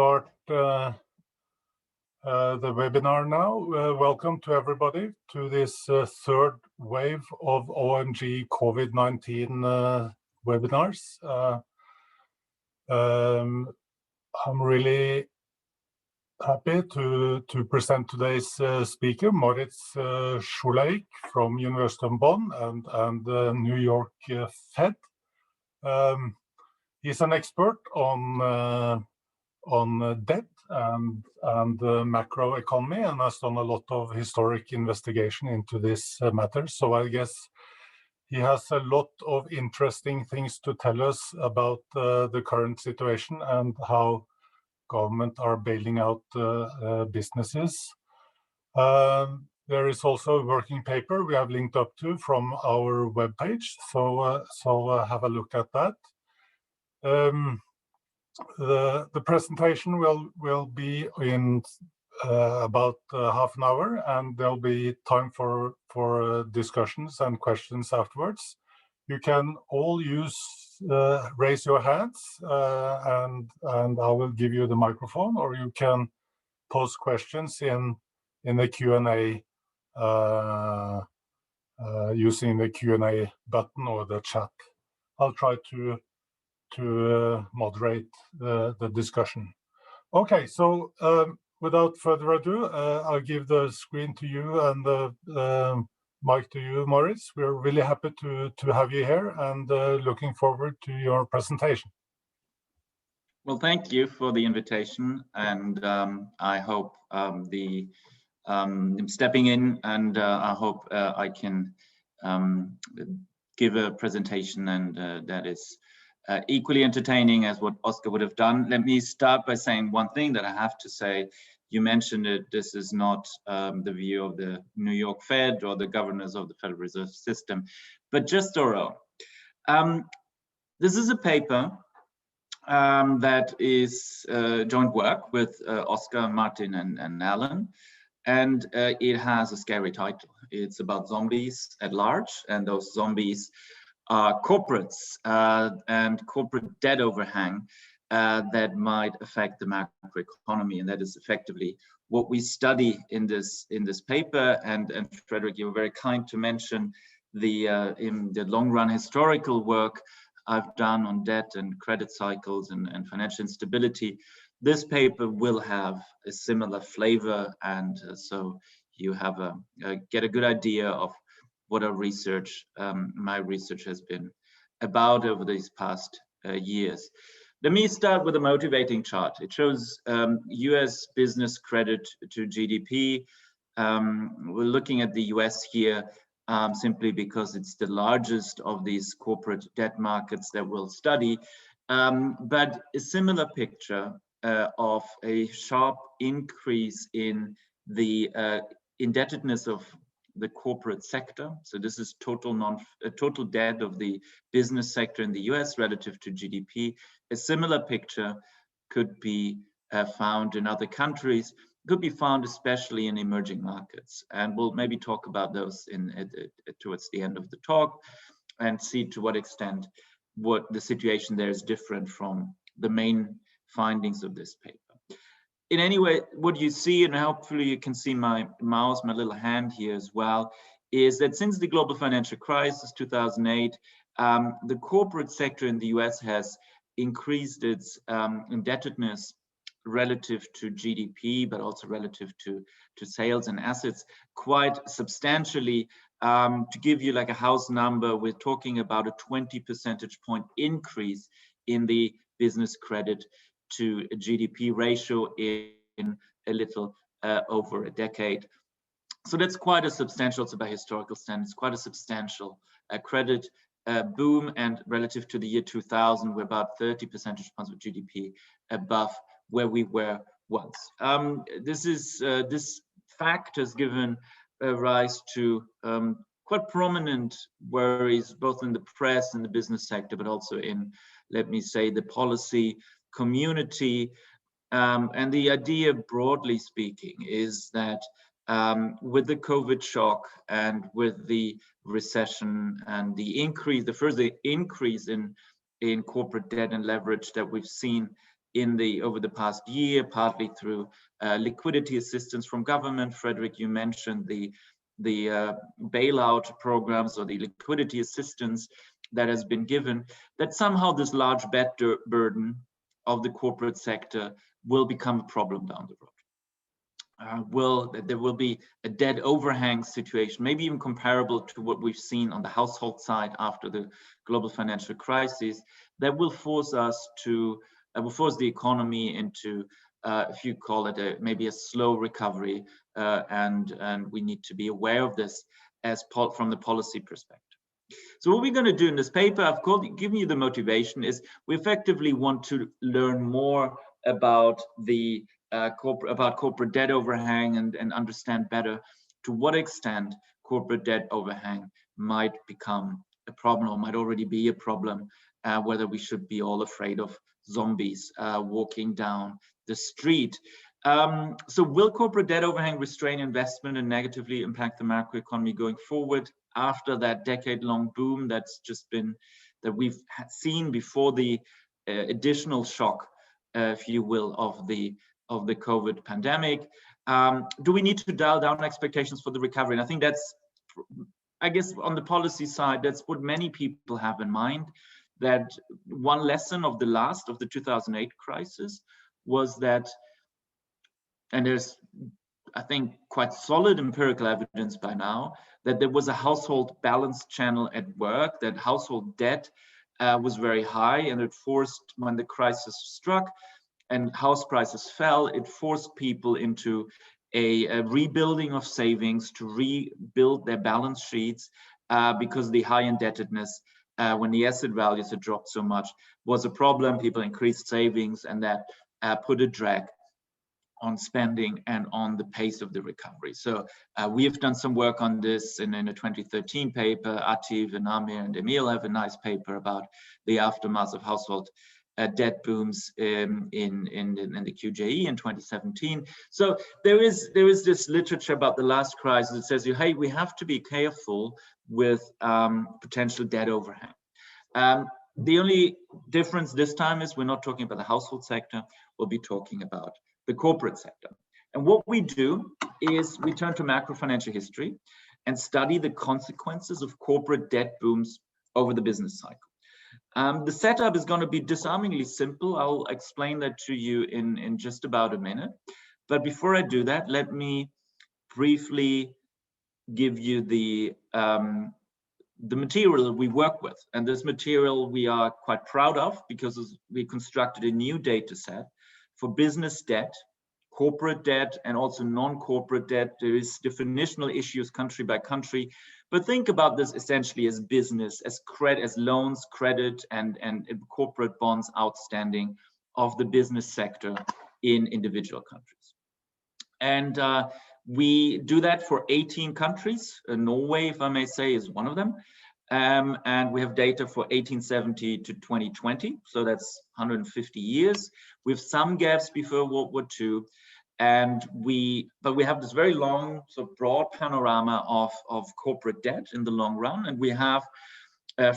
Start the webinar now. Welcome to everybody to this third wave of OMG COVID-19 webinars. I'm really happy to present today's speaker, Moritz Schularick from University of Bonn and New York Fed. He's an expert on debt and macroeconomy, and has done a lot of historic investigation into this matter. So I guess he has a lot of interesting things to tell us about the current situation and how government are bailing out businesses. There is also a working paper we have linked up to from our webpage, so have a look at that. The presentation will be in about half an hour, and there'll be time for discussions and questions afterwards. You can all raise your hands, and I will give you the microphone, or you can post questions in the Q&A using the Q&A button or the chat. I'll try to moderate the discussion. Okay, so without further ado, I'll give the screen to you and the mic to you, Moritz. We're really happy to have you here and looking forward to your presentation. Well, thank you for the invitation, and I hope I'm stepping in, and I hope I can give a presentation and that is equally entertaining as what Oscar would have done. Let me start by saying one thing that I have to say. You mentioned it, this is not the view of the New York Fed or the governors of the Federal Reserve System, but just our own. This is a paper that is joint work with Oscar, Martin, and Alan, and it has a scary title. It's about zombies at large, and those zombies corporates and corporate debt overhang that might affect the macroeconomy, and that is effectively what we study in this paper. And Frederick, you were very kind to mention in the long run historical work I've done on debt and credit cycles and financial instability. This paper will have a similar flavor, and so you have get a good idea of what our research, my research has been about over these past years. Let me start with a motivating chart. It shows US business credit to GDP. We're looking at the US here simply because it's the largest of these corporate debt markets that we'll study. But a similar picture of a sharp increase in the indebtedness of the corporate sector. So this is total debt of the business sector in the US relative to GDP. A similar picture could be found in other countries, could be found especially in emerging markets. And we'll maybe talk about those towards the end of the talk and see to what extent what the situation there is different from the main findings of this paper. In any way, what you see, and hopefully you can see my mouse, my little hand here as well, is that since the global financial crisis, 2008, the corporate sector in the US has increased its indebtedness relative to GDP, but also relative to sales and assets quite substantially. To give you like a house number, we're talking about a 20 percentage point increase in the business credit to a GDP ratio in a little over a decade. So that's quite a substantial, so by historical standards, quite a substantial credit boom, and relative to the year 2000, we're about 30 percentage points of GDP above where we were once. This fact has given rise to quite prominent worries, both in the press and the business sector, but also in, let me say, the policy community. And the idea, broadly speaking, is that with the COVID shock and with the recession and the further increase in corporate debt and leverage that we've seen over the past year, partly through liquidity assistance from government. Frederick, you mentioned the bailout programs or the liquidity assistance that has been given, that somehow this large debt burden of the corporate sector will become a problem down the road. There will be a debt overhang situation, maybe even comparable to what we've seen on the household side after the global financial crisis, that will force the economy into, if you call it maybe a slow recovery, and we need to be aware of this from the policy perspective. So what we're going to do in this paper, I've given you the motivation, is we effectively want to learn more about the corporate debt overhang and understand better to what extent corporate debt overhang might become a problem or might already be a problem, whether we should be all afraid of zombies walking down the street. So will corporate debt overhang restrain investment and negatively impact the macroeconomy going forward after that decade-long boom that we've seen before the additional shock, if you will, of the COVID pandemic? Do we need to dial down expectations for the recovery? And I think that's, I guess, on the policy side, that's what many people have in mind, that one lesson of the 2008 crisis was that, and there's, I think, quite solid empirical evidence by now, that there was a household balance channel at work, that household debt was very high, and it forced, when the crisis struck and house prices fell, it forced people into a rebuilding of savings, to rebuild their balance sheets, because the high indebtedness, when the asset values had dropped so much, was a problem. People increased savings, and that put a drag on spending and on the pace of the recovery. So we have done some work on this in a 2013 paper. Atif and Amir and Emil have a nice paper about the aftermath of household debt booms in the QJE in 2017. So there is this literature about the last crisis that says, hey, we have to be careful with potential debt overhang. The only difference this time is we're not talking about the household sector, we'll be talking about the corporate sector. And what we do is we turn to macro financial history and study the consequences of corporate debt booms over the business cycle. The setup is going to be disarmingly simple. I'll explain that to you in just about a minute. But before I do that, let me briefly give you the material we work with. And this material we are quite proud of, because we constructed a new data set for business debt, corporate debt, and also non-corporate debt. There is definitional issues country by country, but think about this essentially as business, as credit, as loans, credit, and corporate bonds outstanding of the business sector in individual countries. And we do that for 18 countries. Norway, if I may say, is one of them. And we have data for 1870 to 2020, so that's 150 years, with some gaps before World War II. But we have this very long, so broad panorama of corporate debt in the long run. And we have,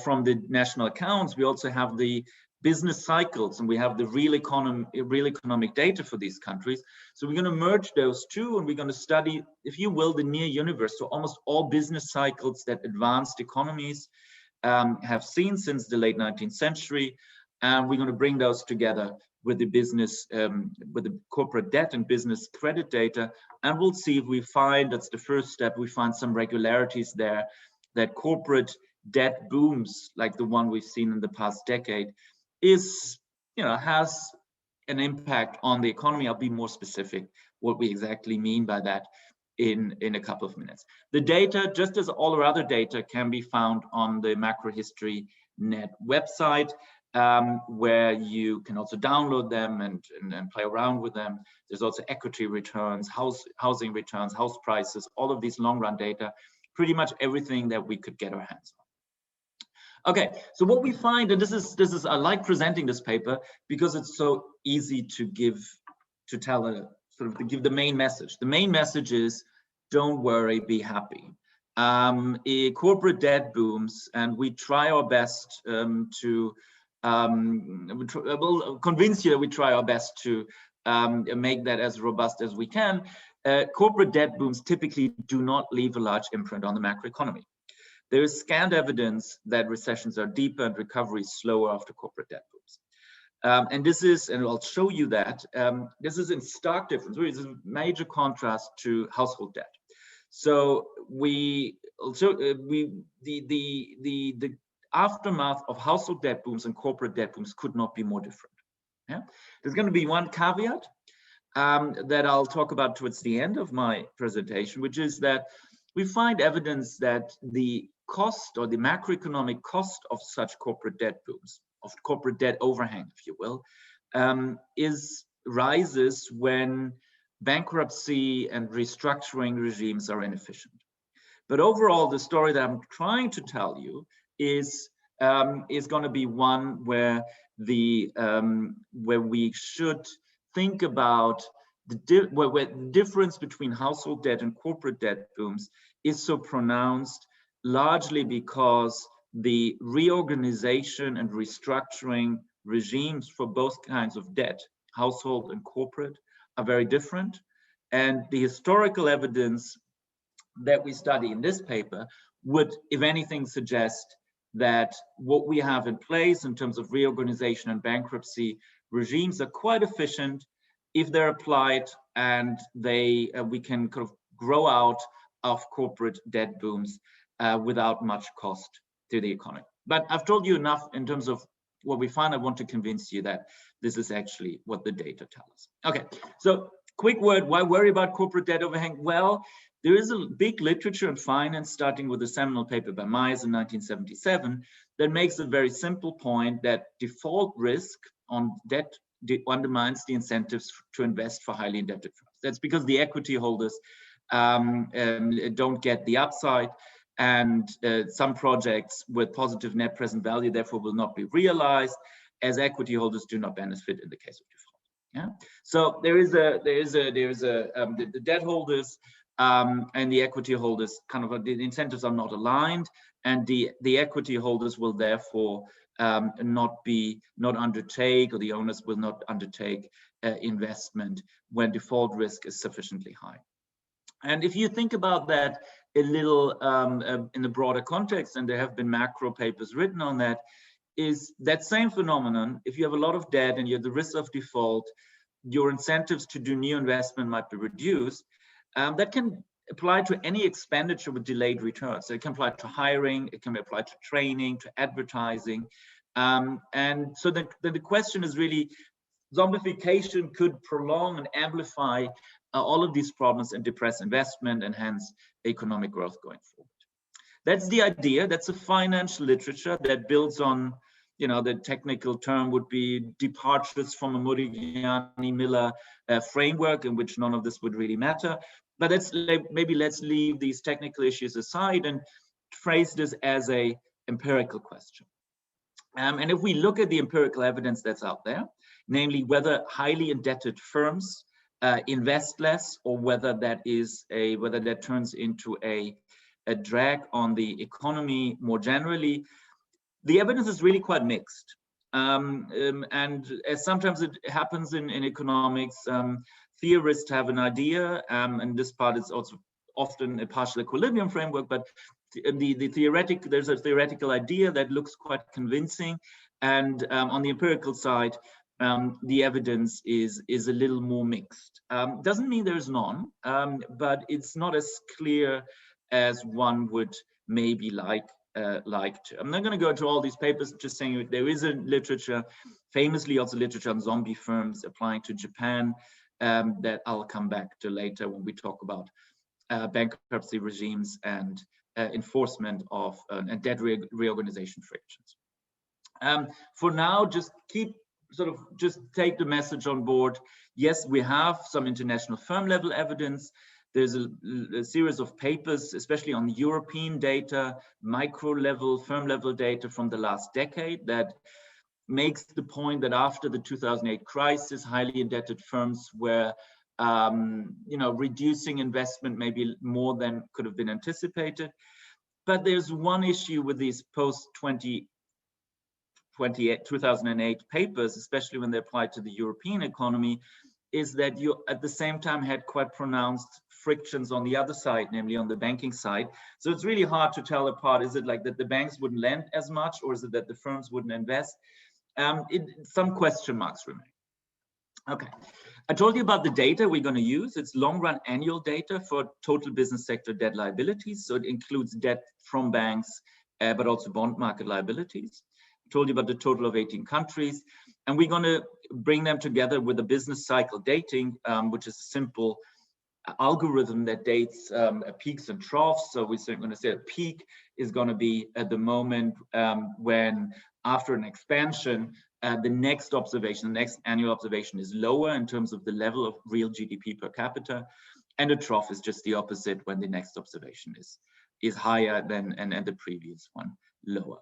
from the national accounts, we also have the business cycles, and we have the real economic data for these countries. So we're going to merge those two, and we're going to study, if you will, the near universe. So almost all business cycles that advanced economies have seen since the late 19th century. And we're going to bring those together with the business, with the corporate debt and business credit data. And we'll see if we find, that's the first step, we find some regularities there, that corporate debt booms, like the one we've seen in the past decade, has an impact on the economy. I'll be more specific what we exactly mean by that in a couple of minutes. The data, just as all our other data, can be found on the Macrohistory.net website, where you can also download them and play around with them. There's also equity returns, housing returns, house prices, all of these long-run data, pretty much everything that we could get our hands on. Okay, so what we find, and this is I like presenting this paper because it's so easy to give the main message. The main message is, don't worry, be happy. Corporate debt booms, and we try our best to we'll convince you that we try our best to make that as robust as we can. Corporate debt booms typically do not leave a large imprint on the macroeconomy. There is scant evidence that recessions are deeper and recovery is slower after corporate debt booms. And this is, and I'll show you that, this is in stark difference, this is a major contrast to household debt. So the aftermath of household debt booms and corporate debt booms could not be more different. Yeah? There's going to be one caveat that I'll talk about towards the end of my presentation, which is that we find evidence that the cost or the macroeconomic cost of such corporate debt booms, of corporate debt overhang, if you will, rises when bankruptcy and restructuring regimes are inefficient. But overall, the story that I'm trying to tell you is going to be one where where we should think about where the difference between household debt and corporate debt booms is so pronounced, largely because the reorganization and restructuring regimes for both kinds of debt, household and corporate, are very different. And the historical evidence that we study in this paper would, if anything, suggest that what we have in place in terms of reorganization and bankruptcy regimes are quite efficient if they're applied, and we can kind of grow out of corporate debt booms without much cost to the economy. But I've told you enough in terms of what we find. I want to convince you that this is actually what the data tell us. Okay, so quick word, why worry about corporate debt overhang? Well, there is a big literature in finance, starting with a seminal paper by Myers in 1977, that makes a very simple point that default risk on debt undermines the incentives to invest for highly indebted firms. That's because the equity holders don't get the upside, and some projects with positive net present value therefore will not be realized, as equity holders do not benefit in the case of default. Yeah. So the debt holders and the equity holders, kind of the incentives are not aligned, and the equity holders will therefore not undertake, or the owners will not undertake investment when default risk is sufficiently high. And if you think about that a little in a broader context, and there have been macro papers written on that, is that same phenomenon. If you have a lot of debt and you have the risk of default, your incentives to do new investment might be reduced. That can apply to any expenditure with delayed returns. So it can apply to hiring, it can apply to training, to advertising. And so the question is really, zombification could prolong and amplify all of these problems and depress investment and hence economic growth going forward. That's the idea. That's a financial literature that builds on, the technical term would be departures from a Modigliani-Miller framework, in which none of this would really matter. But maybe let's leave these technical issues aside and phrase this as a empirical question. And if we look at the empirical evidence that's out there, namely whether highly indebted firms invest less, or whether that turns into a drag on the economy more generally, the evidence is really quite mixed. And as sometimes it happens in economics, theorists have an idea, and this part is also often a partial equilibrium framework, but there's a theoretical idea that looks quite convincing, and on the empirical side, the evidence is a little more mixed. Doesn't mean there's none, but it's not as clear as one would maybe like to. I'm not going to go into all these papers, just saying there is a literature, famously also literature on zombie firms applying to Japan, that I'll come back to later when we talk about bankruptcy regimes and enforcement of and debt reorganization frictions. For now, just take the message on board. Yes, we have some international firm level evidence. There's a series of papers, especially on European data, micro level, firm level data from the last decade, that makes the point that after the 2008 crisis, highly indebted firms were reducing investment maybe more than could have been anticipated. But there's one issue with these 2008 papers, especially when they applied to the European economy, is that you at the same time had quite pronounced frictions on the other side, namely on the banking side. So it's really hard to tell apart. Is it like that the banks wouldn't lend as much, or is it that the firms wouldn't invest? Some question marks remain. Okay, I told you about the data we're going to use. It's long-run annual data for total business sector debt liabilities. So it includes debt from banks, but also bond market liabilities. I told you about the total of 18 countries. And we're going to bring them together with a business cycle dating, which is a simple algorithm that dates peaks and troughs. So we're going to say a peak is going to be at the moment when, after an expansion, the next observation, the next annual observation is lower in terms of the level of real GDP per capita. And a trough is just the opposite, when the next observation is higher than and the previous one lower.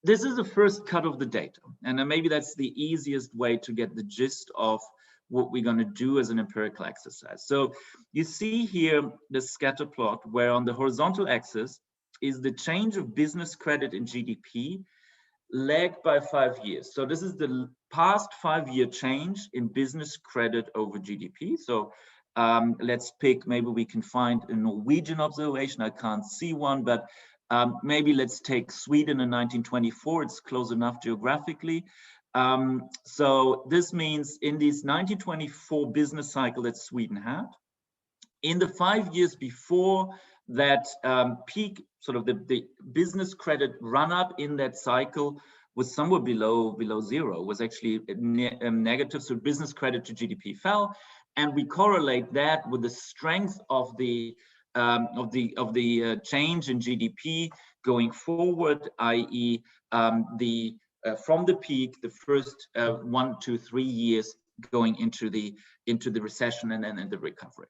This is the first cut of the data, and maybe that's the easiest way to get the gist of what we're going to do as an empirical exercise. So you see here the scatter plot, where on the horizontal axis is the change of business credit in GDP lagged by 5 years. So this is the past 5-year change in business credit over GDP. So let's pick, maybe we can find a Norwegian observation. I can't see one, but maybe let's take Sweden in 1924. It's close enough geographically. So this means in this 1924 business cycle that Sweden had, in the 5 years before that peak, sort of the business credit run up in that cycle was somewhere below zero, was actually negative. So business credit to GDP fell, and we correlate that with the strength of the change in GDP going forward, i.e. From the peak, the first 1 to 3 years going into the recession and then the recovery.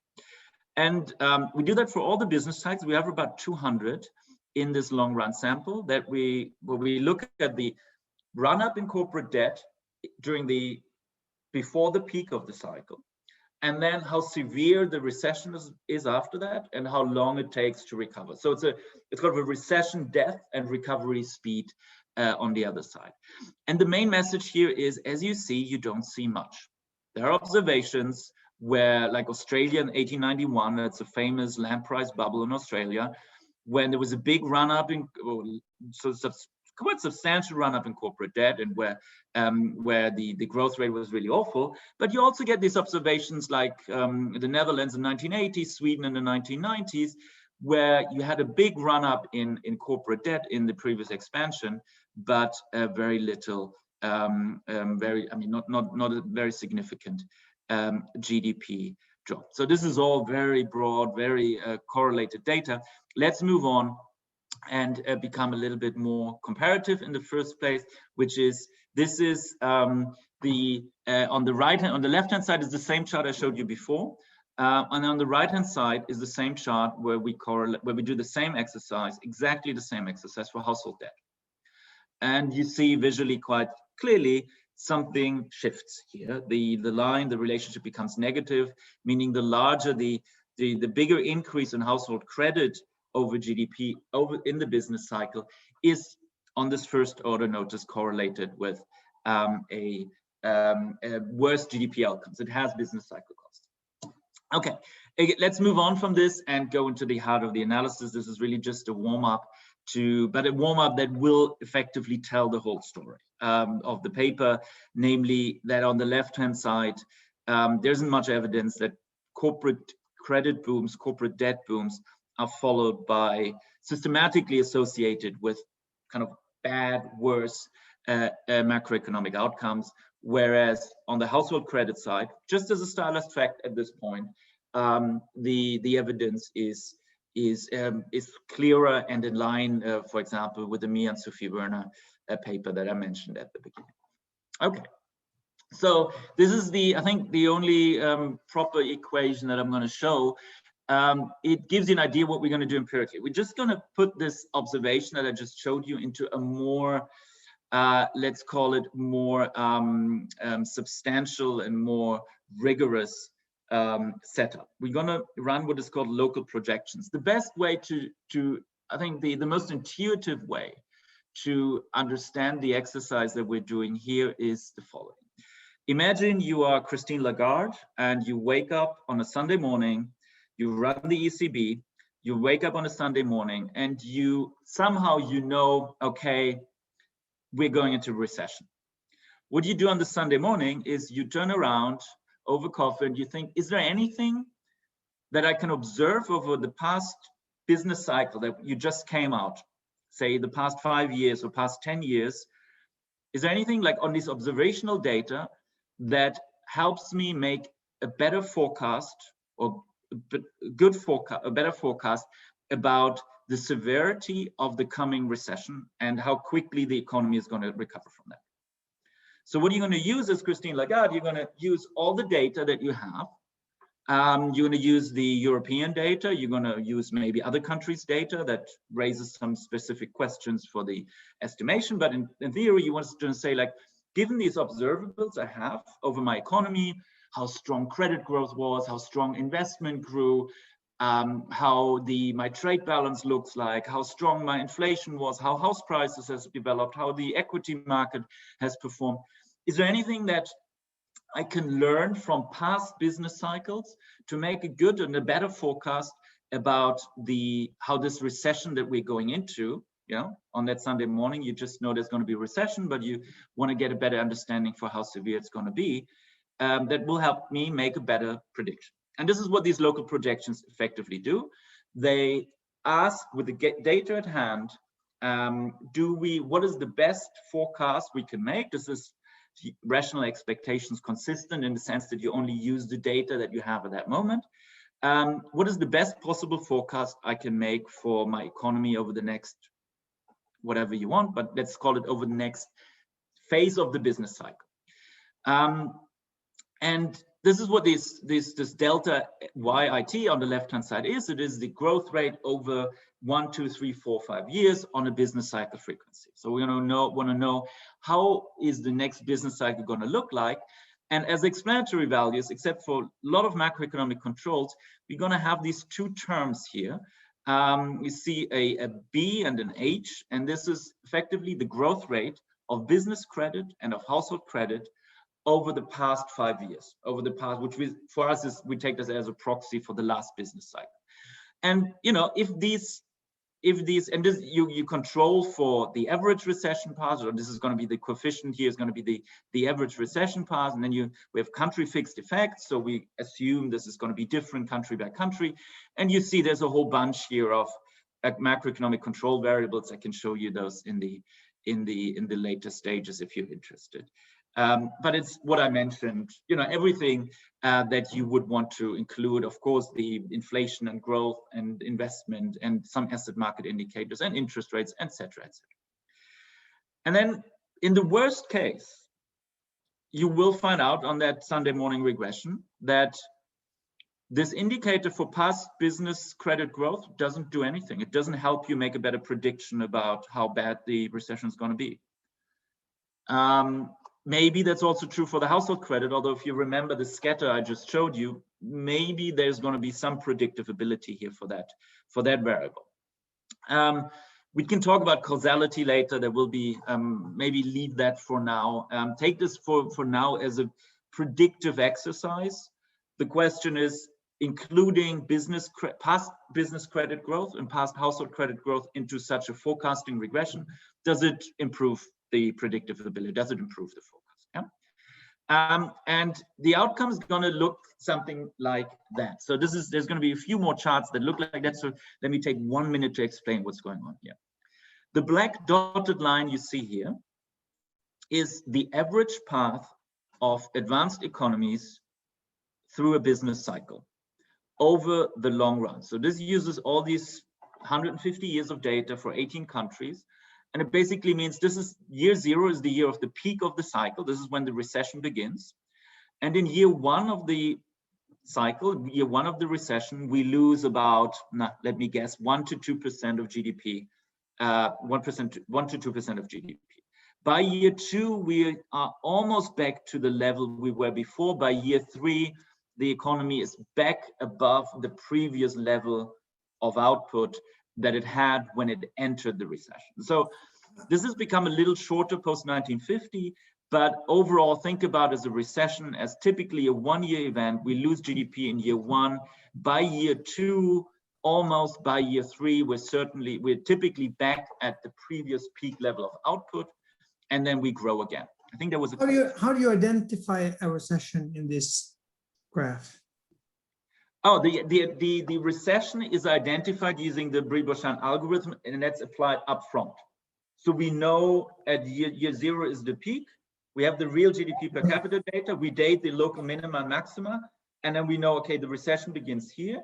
And we do that for all the business cycles. We have about 200 in this long run sample where we look at the run up in corporate debt before the peak of the cycle, and then how severe the recession is after that, and how long it takes to recover. So it's kind of a recession depth and recovery speed on the other side. And the main message here is, as you see, you don't see much. There are observations where, like Australia in 1891, that's a famous land price bubble in Australia, when there was a big run up in, quite substantial run up in corporate debt, and where the growth rate was really awful. But you also get these observations like the Netherlands in 1980s, Sweden in the 1990s, where you had a big run up in corporate debt in the previous expansion, but very little, not a very significant GDP drop. So this is all very broad, very correlated data. Let's move on and become a little bit more comparative in the first place, which is, this is on the left hand side is the same chart I showed you before, and on the right hand side is the same chart where we do the same exercise, exactly the same exercise for household debt. And you see visually quite clearly something shifts here. The relationship becomes negative, meaning the larger the bigger increase in household credit over GDP in the business cycle is, on this first order notice, correlated with a worse GDP outcomes. It has business cycle costs. Okay, let's move on from this and go into the heart of the analysis. This is really just a warm-up but a warm-up that will effectively tell the whole story of the paper, namely that on the left-hand side, there isn't much evidence that corporate credit booms, corporate debt booms are followed by, systematically associated with kind of bad, worse macroeconomic outcomes. Whereas on the household credit side, just as a stylized fact at this point, the evidence is clearer and in line, for example, with the me and Sophie Werner paper that I mentioned at the beginning. Okay, so this is I think the only proper equation that I'm going to show. It gives you an idea what we're going to do empirically. We're just going to put this observation that I just showed you into a more, let's call it more substantial and more rigorous setup. We're going to run what is called local projections. The best way I think the most intuitive way to understand the exercise that we're doing here is the following. Imagine you are Christine Lagarde and you wake up on a Sunday morning, you run the ECB, you wake up on a Sunday morning and you somehow know, okay, we're going into recession. What you do on the Sunday morning is you turn around over coffee and you think, is there anything that I can observe over the past business cycle that you just came out, say the past 5 years or past 10 years? Is there anything like on this observational data that helps me make a better forecast or a better forecast about the severity of the coming recession and how quickly the economy is going to recover from that? So what you're going to use as Christine Lagarde, you're going to use all the data that you have. You're going to use the European data. You're going to use maybe other countries' data that raises some specific questions for the estimation. But in theory, you want to say, like, given these observables I have over my economy, how strong credit growth was, how strong investment grew, how my trade balance looks like, how strong my inflation was, how house prices has developed, how the equity market has performed. Is there anything that I can learn from past business cycles to make a good and a better forecast about how this recession that we're going into, on that Sunday morning, you just know there's going to be a recession, but you want to get a better understanding for how severe it's going to be. That will help me make a better prediction. And this is what these local projections effectively do. They ask, with the data at hand, what is the best forecast we can make? This is rational expectations consistent in the sense that you only use the data that you have at that moment. What is the best possible forecast I can make for my economy over the next, whatever you want, but let's call it over the next phase of the business cycle. And this is what this delta YIT on the left-hand side is. It is the growth rate over 1, 2, 3, 4, 5 years on a business cycle frequency. So we're going to want to know how is the next business cycle going to look like. And as explanatory values, except for a lot of macroeconomic controls, we're going to have these two terms here. You see a B and an H, and this is effectively the growth rate of business credit and of household credit over the past 5 years, which for us we take this as a proxy for the last business cycle. And you control for the average recession path, or this is going to be the coefficient here is going to be the average recession path, and then we have country fixed effects, so we assume this is going to be different country by country, and you see there's a whole bunch here of macroeconomic control variables. I can show you those in the later stages if you're interested. But it's what I mentioned, everything that you would want to include, of course, the inflation and growth and investment and some asset market indicators and interest rates, etc., etc. And then in the worst case, you will find out on that Sunday morning regression that this indicator for past business credit growth doesn't do anything. It doesn't help you make a better prediction about how bad the recession is going to be. Maybe that's also true for the household credit, although if you remember the scatter I just showed you, maybe there's going to be some predictive ability here for that variable. We can talk about causality later. There will be, maybe leave that for now. Take this for now as a predictive exercise. The question is, including past business credit growth and past household credit growth into such a forecasting regression, does it improve the predictive ability? Does it improve the forecast? Yeah. And the outcome is going to look something like that. So there's going to be a few more charts that look like that. So let me take 1 minute to explain what's going on here. The black dotted line you see here is the average path of advanced economies through a business cycle over the long run. So this uses all these 150 years of data for 18 countries. And it basically means this is year 0 is the year of the peak of the cycle. This is when the recession begins. And in year 1 of the cycle, year 1 of the recession, we lose about, let me guess, 1 to 2% of GDP, 1 to 2% of GDP. By year 2, we are almost back to the level we were before. By year 3, the economy is back above the previous level of output that it had when it entered the recession. So This has become a little shorter post 1950, but overall, think about as a recession as typically a one-year event. We lose GDP in year one. By year two, almost by year three, we're typically back at the previous peak level of output, and then we grow again. I think there was a how do you identify a recession in this graph? Oh, the recession is identified using the Brie-Beauchamp algorithm, and that's applied up front. So we know at year zero is the peak. We have the real GDP per capita data. We date the local minima and maxima, and then we know, okay, the recession begins here.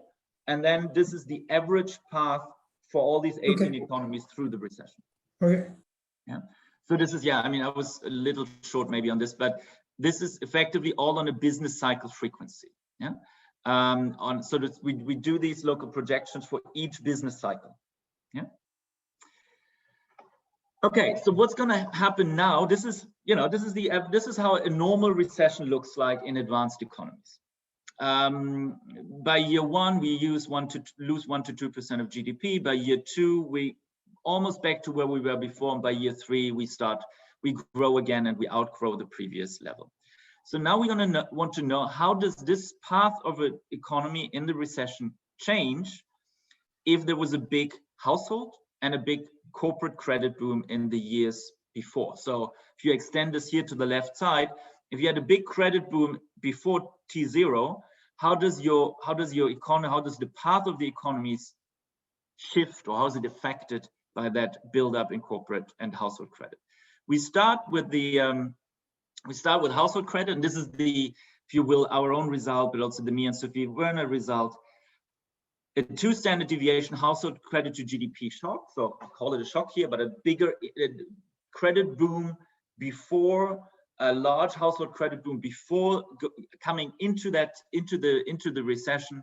And then this is the average path for all these 18 economies through the recession. Okay. Yeah. So this is, yeah, I mean, I was a little short maybe on this, but this is effectively all on a business cycle frequency. Yeah. So that we do these local projections for each business cycle. Yeah. Okay, so what's going to happen now? This is, this is how a normal recession looks like in advanced economies. By year one, we lose 1 to 2% of GDP. By year two, we almost back to where we were before. And by year three, we grow again and we outgrow the previous level. So now we're going to want to know, how does this path of an economy in the recession change if there was a big household and a big corporate credit boom in the years before? So if you extend this here to the left side, if you had a big credit boom before T0, how does the path of the economies shift, or how is it affected by that buildup in corporate and household credit? We start with household credit, and this is the, if you will, our own result, but also the me and Sophie Werner result. A 2 standard deviation household credit to GDP shock. So I call it a shock here, but a bigger credit boom before, a large household credit boom before coming into the recession,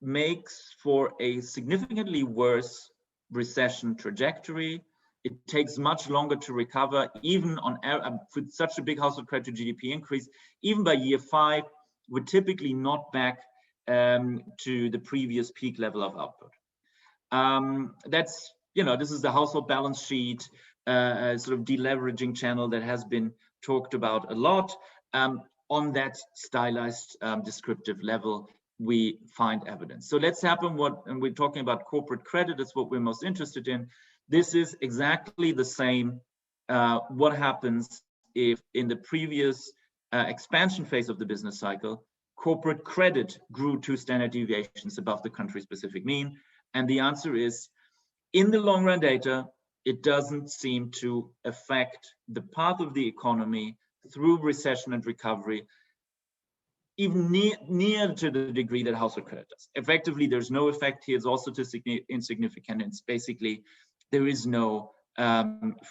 makes for a significantly worse recession trajectory. It takes much longer to recover, even on for such a big household credit to GDP increase. Even by year 5, we're typically not back to the previous peak level of output. That's, this is the household balance sheet, sort of deleveraging channel that has been talked about a lot. On that stylized descriptive level, we find evidence. So let's happen and we're talking about corporate credit, that's what we're most interested in. This is exactly the same, what happens if in the previous expansion phase of the business cycle, corporate credit grew 2 standard deviations above the country-specific mean. And the answer is, in the long-run data, it doesn't seem to affect the path of the economy through recession and recovery, even near to the degree that household credit does. Effectively, there's no effect here. It's also insignificant. It's basically, there is no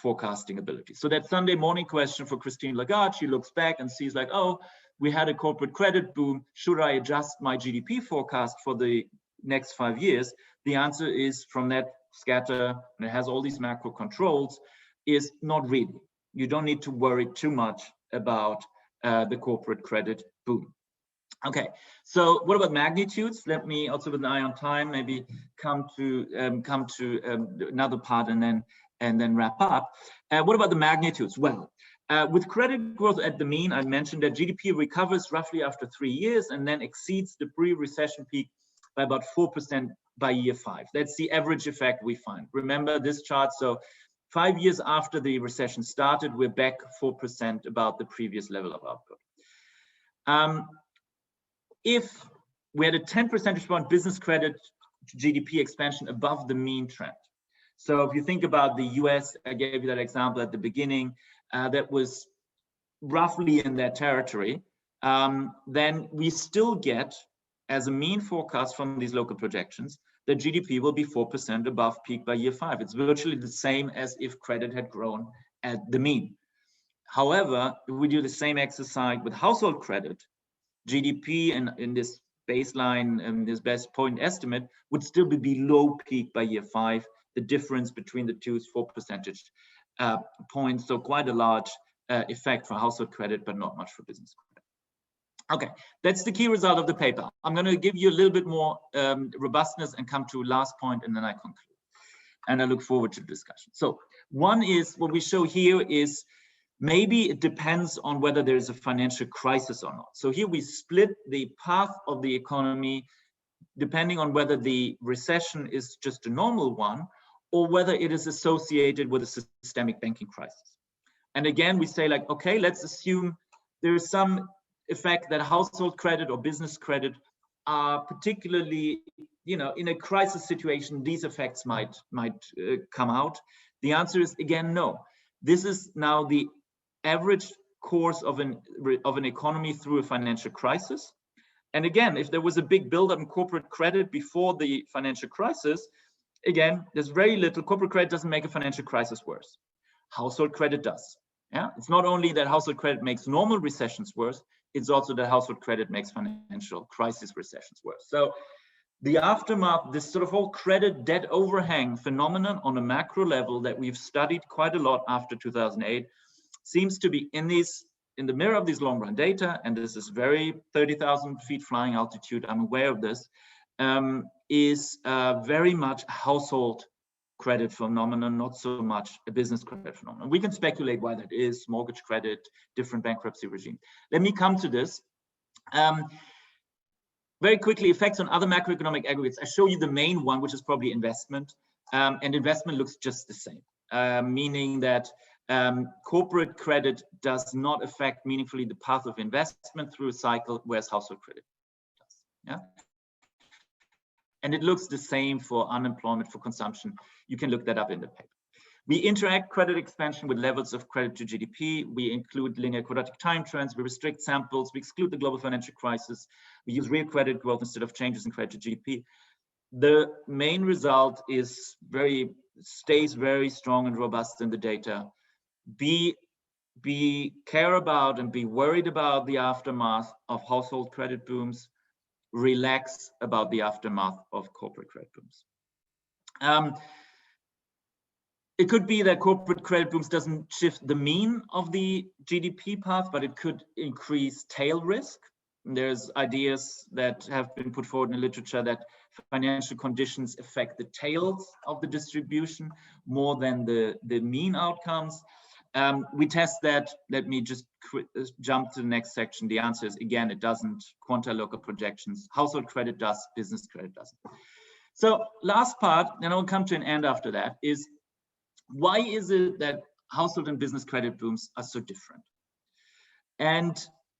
forecasting ability. So that Sunday morning question for Christine Lagarde, she looks back and sees like, oh, we had a corporate credit boom. Should I adjust my GDP forecast for the next 5 years? The answer is, from that scatter, and it has all these macro controls, is not really. You don't need to worry too much about the corporate credit boom. Okay, so what about magnitudes? Let me also, with an eye on time, maybe come to another part and then wrap up. What about the magnitudes? Well, with credit growth at the mean, I mentioned that GDP recovers roughly after 3 years and then exceeds the pre-recession peak by about 4% by year 5. That's the average effect we find. Remember this chart, so 5 years after the recession started, we're back 4% about the previous level of output. If we had a 10 percentage point business credit to GDP expansion above the mean trend. So if you think about the US, I gave you that example at the beginning, that was roughly in that territory, then we still get, as a mean forecast from these local projections, that GDP will be 4% above peak by year 5. It's virtually the same as if credit had grown at the mean. However, if we do the same exercise with household credit, GDP and in this baseline, this best point estimate would still be below peak by year 5. The difference between the two is 4 percentage points. So quite a large effect for household credit, but not much for business credit. Okay, that's the key result of the paper. I'm going to give you a little bit more robustness and come to last point, and then I conclude. and I look forward to the discussion. So one is, what we show here is, maybe it depends on whether there is a financial crisis or not. So here we split the path of the economy depending on whether the recession is just a normal one or whether it is associated with a systemic banking crisis. And again, we say like, okay, let's assume there is some effect that household credit or business credit are particularly, in a crisis situation, these effects might come out. The answer is again, no. This is now the average course of an economy through a financial crisis. And again, if there was a big buildup in corporate credit before the financial crisis, again, there's very little. Corporate credit doesn't make a financial crisis worse. Household credit does. Yeah, it's not only that household credit makes normal recessions worse, it's also that household credit makes financial crisis recessions worse. So the aftermath, this sort of whole credit debt overhang phenomenon on a macro level that we've studied quite a lot after 2008, seems to be in the mirror of these long run data, and this is very 30,000 feet flying altitude, I'm aware of this, is very much a household credit phenomenon, not so much a business credit phenomenon. We can speculate why that is, mortgage credit, different bankruptcy regime. Let me come to this. Very quickly, effects on other macroeconomic aggregates. I show you the main one, which is probably investment, and investment looks just the same, meaning that corporate credit does not affect meaningfully the path of investment through a cycle, whereas household credit does. Yeah. And it looks the same for unemployment, for consumption. You can look that up in the paper. We interact credit expansion with levels of credit to GDP. We include linear quadratic time trends. We restrict samples. We exclude the global financial crisis. We use real credit growth instead of changes in credit to GDP. The main result is stays very strong and robust in the data. Be care about and be worried about the aftermath of household credit booms. Relax about the aftermath of corporate credit booms. It could be that corporate credit booms doesn't shift the mean of the GDP path, but it could increase tail risk. There's ideas that have been put forward in the literature that financial conditions affect the tails of the distribution more than the mean outcomes. We test that. Let me just jump to the next section. The answer is, again, it doesn't. Quanta-local projections. Household credit does, business credit doesn't. So last part, and I'll come to an end after that, is why is it that household and business credit booms are so different? And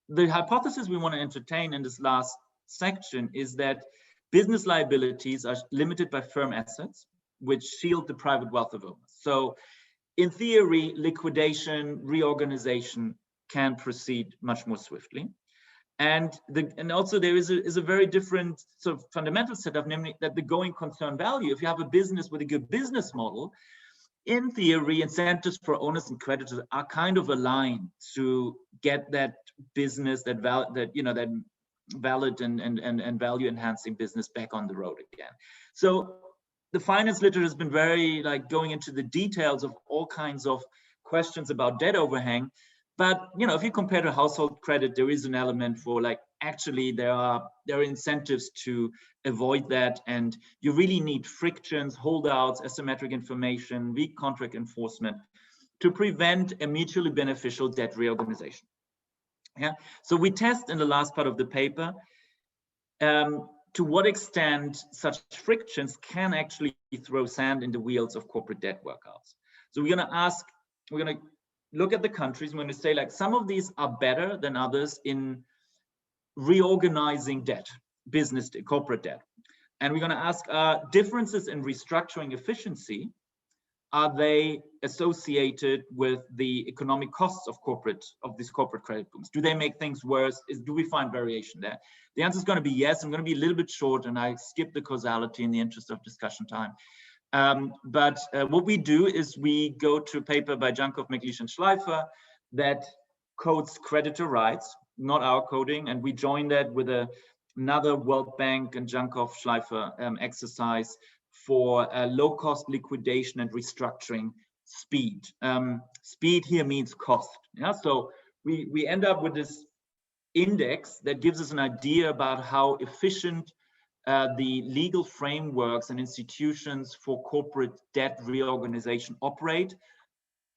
the hypothesis we want to entertain in this last section is that business liabilities are limited by firm assets, which shield the private wealth of owners. So in theory, liquidation, reorganization can proceed much more swiftly. And also there is a very different sort of fundamental setup, namely that the going concern value, if you have a business with a good business model, in theory, incentives for owners and creditors are kind of aligned to get that business, that valid and value enhancing business back on the road again. So the finance literature has been very going into the details of all kinds of questions about debt overhang. But if you compare to household credit, there is an element for actually there are incentives to avoid that, and you really need frictions, holdouts, asymmetric information, weak contract enforcement to prevent a mutually beneficial debt reorganization. Yeah. So we test in the last part of the paper to what extent such frictions can actually throw sand in the wheels of corporate debt workouts. So we're going to look at the countries. We're going to say some of these are better than others in reorganizing debt, corporate debt. And we're going to ask, differences in restructuring efficiency, are they associated with the economic costs of these corporate credit booms? Do they make things worse? Do we find variation there? The answer is going to be yes. I'm going to be a little bit short, and I skip the causality in the interest of discussion time. But what we do is we go to a paper by Jankov, McLeish, and Schleifer that codes creditor rights, not our coding, and we join that with another World Bank and Jankov, Schleifer exercise for low-cost liquidation and restructuring speed. Speed here means cost. Yeah, so we end up with this index that gives us an idea about how efficient the legal frameworks and institutions for corporate debt reorganization operate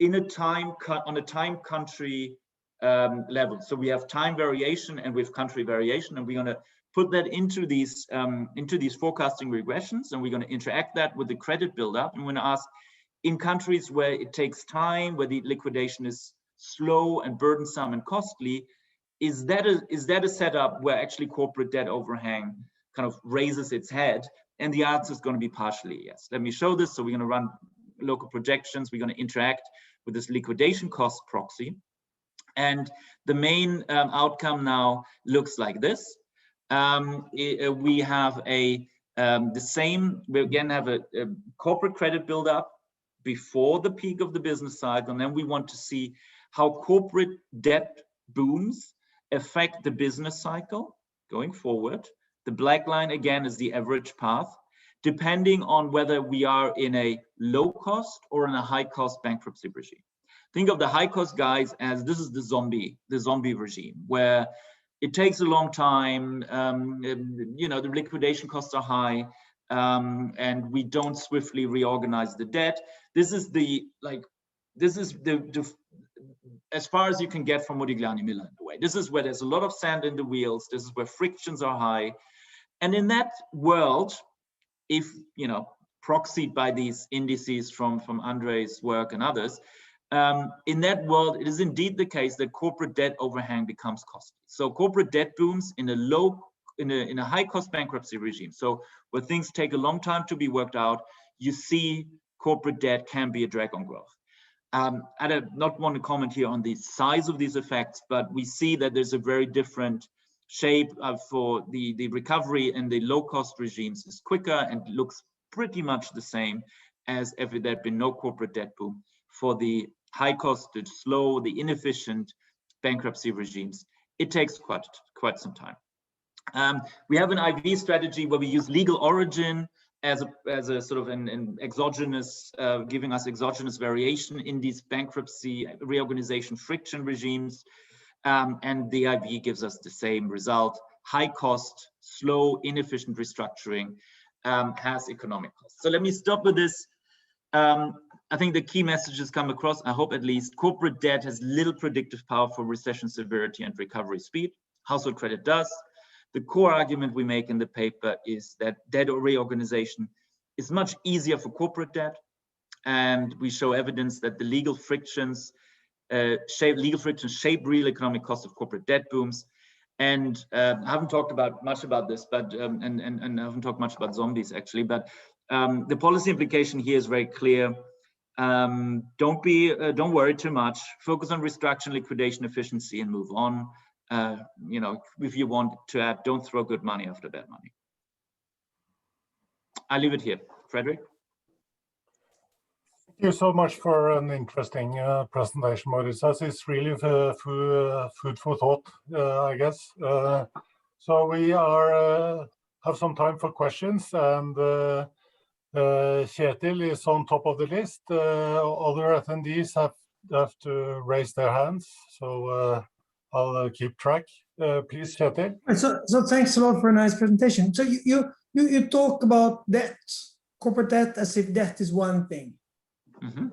in on a time country level. So we have time variation and we have country variation, and we're going to put that into these forecasting regressions, and we're going to interact that with the credit buildup. And we're going to ask, in countries where it takes time, where the liquidation is slow and burdensome and costly, is that a setup where actually corporate debt overhang kind of raises its head? And the answer is going to be partially yes. Let me show this. So we're going to run local projections. We're going to interact with this liquidation cost proxy. And the main outcome now looks like this. We have we again have a corporate credit buildup before the peak of the business cycle. And then we want to see how corporate debt booms affect the business cycle going forward. The black line again is the average path, depending on whether we are in a low cost or in a high cost bankruptcy regime. Think of the high cost guys as this is the zombie regime, where it takes a long time, the liquidation costs are high, and we don't swiftly reorganize the debt. This is as far as you can get from Modigliani Miller in a way. This is where there's a lot of sand in the wheels. This is where frictions are high. And in that world, if, proxied by these indices from Andre's work and others, in that world, it is indeed the case that corporate debt overhang becomes costly. So corporate debt booms in a high cost bankruptcy regime. So where things take a long time to be worked out, you see corporate debt can be a drag on growth. I do not want to comment here on the size of these effects, but we see that there's a very different shape for the recovery in the low cost regimes is quicker and looks pretty much the same as if there had been no corporate debt boom. For the high cost, the slow, the inefficient bankruptcy regimes, it takes quite some time. We have an IV strategy where we use legal origin as a sort of an exogenous, giving us exogenous variation in these bankruptcy reorganization friction regimes. And the IV gives us the same result. High cost, slow, inefficient restructuring has economic costs. So let me stop with this. I think the key messages come across, I hope at least. Corporate debt has little predictive power for recession severity and recovery speed. Household credit does. The core argument we make in the paper is that debt reorganization is much easier for corporate debt. And we show evidence that the legal frictions shape real economic costs of corporate debt booms. And I haven't talked much about this, but and I haven't talked much about zombies actually, but the policy implication here is very clear. Don't worry too much. Focus on restructuring, liquidation, efficiency, and move on. If you want to add, don't throw good money after bad money. I leave it here. Frederick? Thank you so much for an interesting presentation, Moritz. It's really food for thought, I guess. So we have some time for questions, and Kjetil is on top of the list. Other attendees have to raise their hands, so I'll keep track. Please, Kjetil. So thanks a lot for a nice presentation. So you talk about debt, corporate debt, as if debt is one thing. Mm-hmm.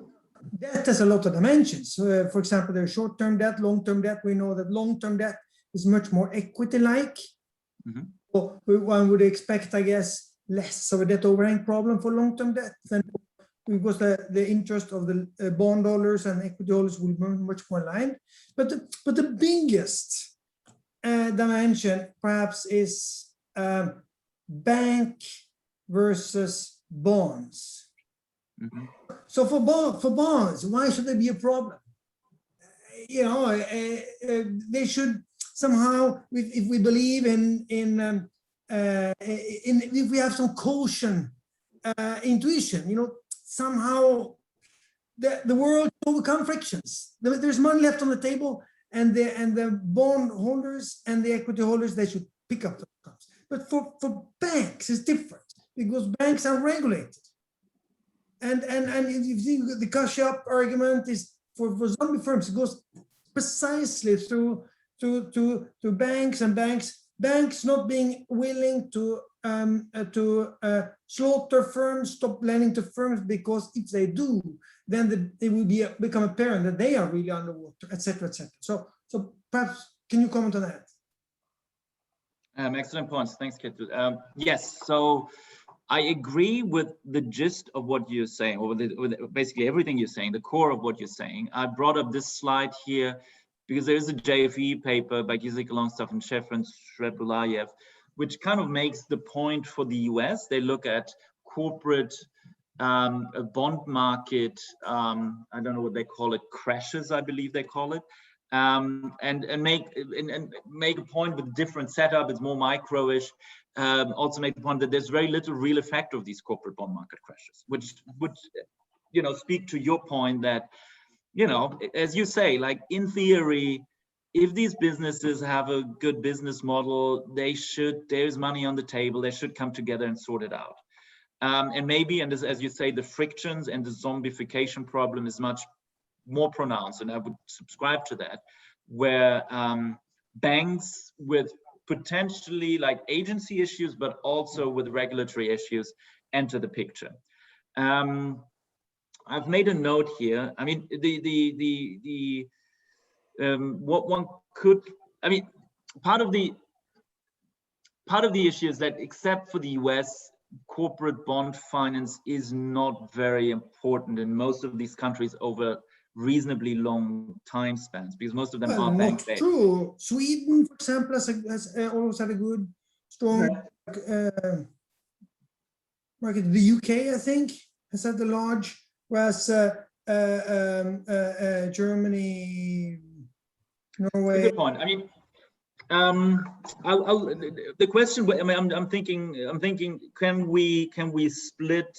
Debt has a lot of dimensions. For example, there's short-term debt, long-term debt. We know that long-term debt is much more equity-like. Mm-hmm. So one would expect, I guess, less of a debt overhang problem for long-term debt than because the interest of the bond holders and equity holders will be much more aligned. But the biggest dimension perhaps is bank versus bonds. Mm-hmm. So for bonds, why should there be a problem? They should somehow, if we believe if we have some caution, intuition, somehow the world will overcome frictions. There's money left on the table, and the bond holders and the equity holders, they should pick up the outcomes. But for banks, it's different because banks are regulated. And if you think the cash up argument is for zombie firms, it goes precisely to banks, and banks banks not being willing to slaughter firms, stop lending to firms, because if they do, then it will become apparent that they are really underwater, etc., etc. So perhaps can you comment on that? Excellent points. Thanks, Ketu. Yes, so I agree with the gist of what you're saying, or with basically everything you're saying, the core of what you're saying. I brought up this slide here because there is a JFE paper by Gizik Longstaff and Shefrin Srebulayev, which kind of makes the point for the US. They look at corporate a bond market, I don't know what they call it, crashes, I believe they call it, and make a point with a different setup. It's more micro-ish. Also make the point that there's very little real effect of these corporate bond market crashes, which would, speak to your point that, as you say, like in theory, if these businesses have a good business model, there's money on the table, they should come together and sort it out. And maybe, and as you say, the frictions and the zombification problem is much more pronounced, and I would subscribe to that, where banks with potentially like agency issues, but also with regulatory issues enter the picture. I've made a note here. I mean, what one could, I mean, part of the issue is that except for the US, corporate bond finance is not very important in most of these countries over reasonably long time spans, because most of them are bank-based. True. Sweden, for example, has always had a good, strong market. The UK, I think, has had a large, whereas Germany, Norway. Good point. I mean, the question. I mean, I'm thinking. Can we split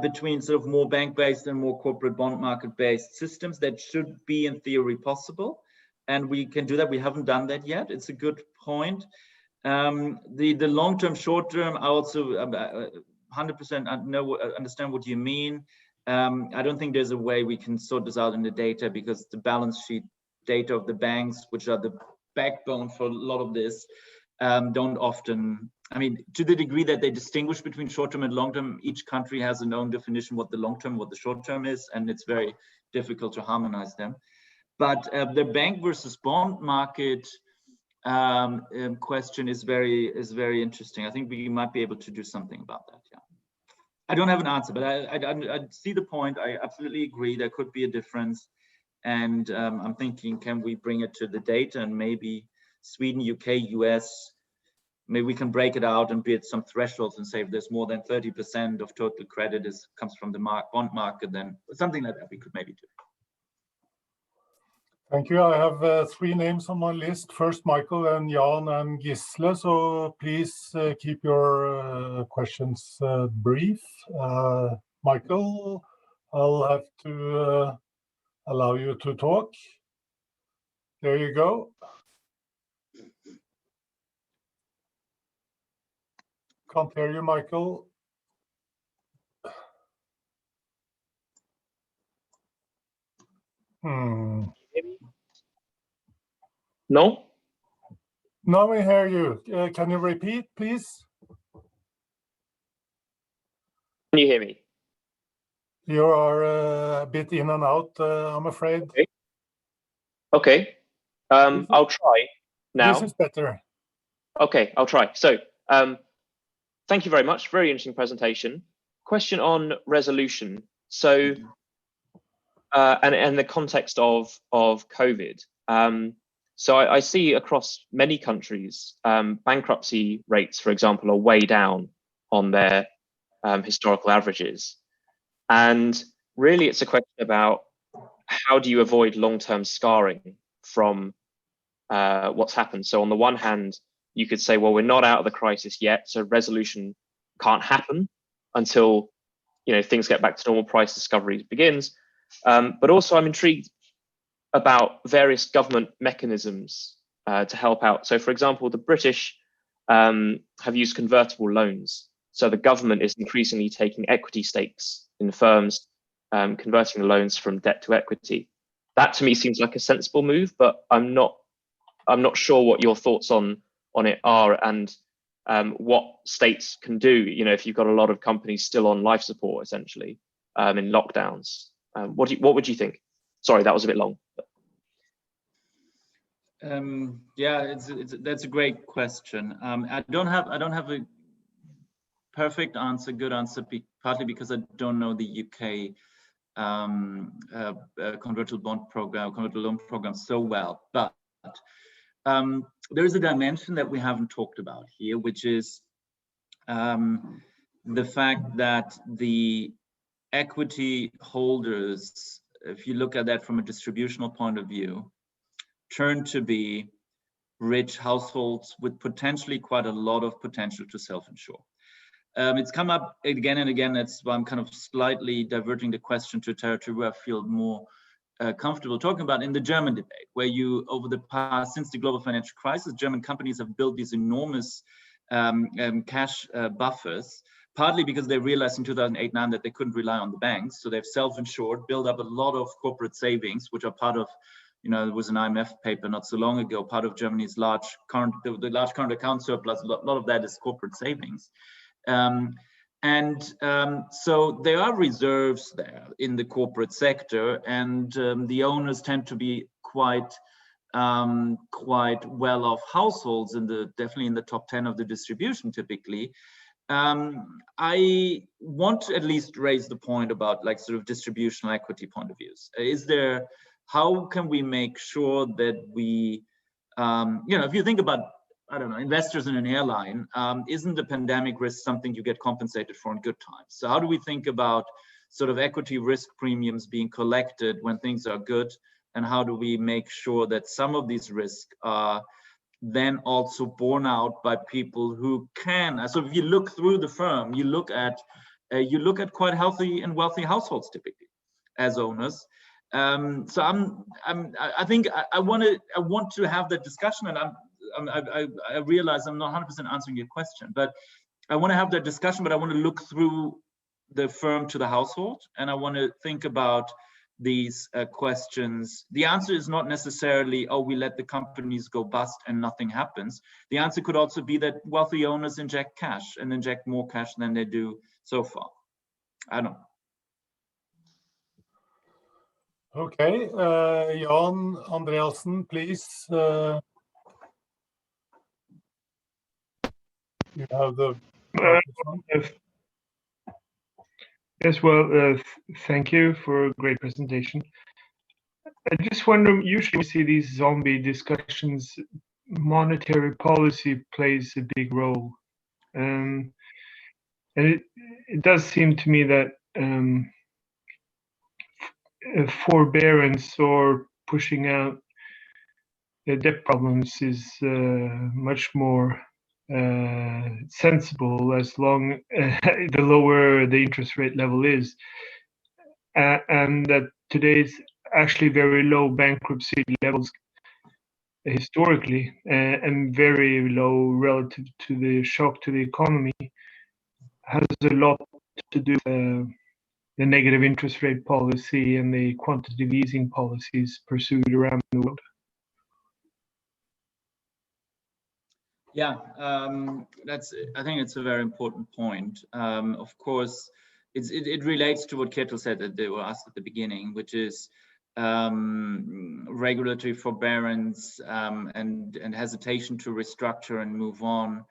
between sort of more bank-based and more corporate bond market-based systems? That should be, in theory, possible, and we can do that. We haven't done that yet. It's a good point. The long-term, short-term, I also 100% understand what you mean. I don't think there's a way we can sort this out in the data, because the balance sheet data of the banks, which are the backbone for a lot of this, don't often, I mean, to the degree that they distinguish between short-term and long-term, each country has a known definition what the long-term, what the short-term is, and it's very difficult to harmonize them. But the bank versus bond market question is very interesting. I think we might be able to do something about that. Yeah, I don't have an answer, but I see the point. I absolutely agree. There could be a difference, and I'm thinking, can we bring it to the data, and maybe Sweden, UK, US, maybe we can break it out and be at some thresholds and say if there's more than 30% of total credit comes from the bond market, then something like that we could maybe do. Thank you. I have 3 names on my list. First, Michael, and Jan and Gisle. So please keep your questions brief. Michael, I'll have to allow you to talk. There you go. Can't hear you, Michael. No? Now we hear you. Can you repeat, please? Can you hear me? You are a bit in and out, I'm afraid. Okay. I'll try now. This is better. Okay, I'll try. So, thank you very much. Very interesting presentation. Question on resolution. So, and the context of COVID. So I see across many countries, bankruptcy rates, for example, are way down on their historical averages. And really, it's a question about how do you avoid long-term scarring from what's happened. So on the one hand, you could say, well, we're not out of the crisis yet, so resolution can't happen until things get back to normal, price discovery begins. But also, I'm intrigued about various government mechanisms to help out. So, for example, the British have used convertible loans. So the government is increasingly taking equity stakes in firms, converting the loans from debt to equity. That to me seems like a sensible move, but I'm not sure what your thoughts on on it are, and what states can do, you know, if you've got a lot of companies still on life support, essentially, in lockdowns. What would you think? Sorry, that was a bit long. Yeah, that's a great question. I don't have a perfect answer, good answer, partly because I don't know the UK convertible bond program, convertible loan program so well. But there is a dimension that we haven't talked about here, which is the fact that the equity holders, if you look at that from a distributional point of view, turn to be rich households with potentially quite a lot of potential to self-insure. It's come up again and again. That's why I'm kind of slightly diverting the question to a territory where I feel more comfortable talking about in the German debate, where you, over the past, since the global financial crisis, German companies have built these enormous cash buffers, partly because they realized in 2008-9 that they couldn't rely on the banks. So they've self-insured, built up a lot of corporate savings, which are part of, you know, there was an IMF paper not so long ago, part of Germany's large current account surplus, a lot of that is corporate savings. So there are reserves there in the corporate sector, and the owners tend to be quite well-off households, definitely in the top 10 of the distribution typically. I want to at least raise the point about like sort of distributional equity point of views. How can we make sure that we, you know, if you think about, I don't know, investors in an airline, isn't the pandemic risk something you get compensated for in good times? So how do we think about sort of equity risk premiums being collected when things are good? And how do we make sure that some of these risks are then also borne out by people who can? So if you look through the firm, you look at quite healthy and wealthy households typically as owners. So I think I want to have that discussion, and I realize I'm not 100% answering your question, but I want to have that discussion, but I want to look through the firm to the household, and I want to think about these questions. The answer is not necessarily, oh, we let the companies go bust and nothing happens. The answer could also be that wealthy owners inject cash and inject more cash than they do so far. I don't know. Okay, Jan Andreasen, please. You have the Yes, well, thank you for a great presentation. I just wonder, usually we see these zombie discussions, monetary policy plays a big role. And it does seem to me that forbearance or pushing out the debt problems is much more sensible as long the lower the interest rate level is, and that today's actually very low bankruptcy levels historically, and very low relative to the shock to the economy, has a lot to do with the negative interest rate policy and the quantitative easing policies pursued around the world. Yeah, I think it's a very important point. Of course, it relates to what Ketil said that they were asked at the beginning, which is regulatory forbearance and hesitation to restructure and move on.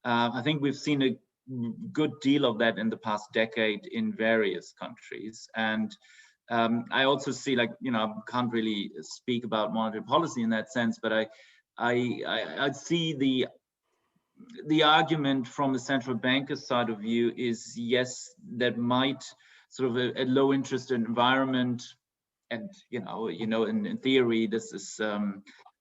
I think we've seen a good deal of that in the past decade in various countries. And I also see, like, you know, I can't really speak about monetary policy in that sense, but I see the argument from the central banker's side of view is, yes, that might sort of a low interest environment, and you know in theory this is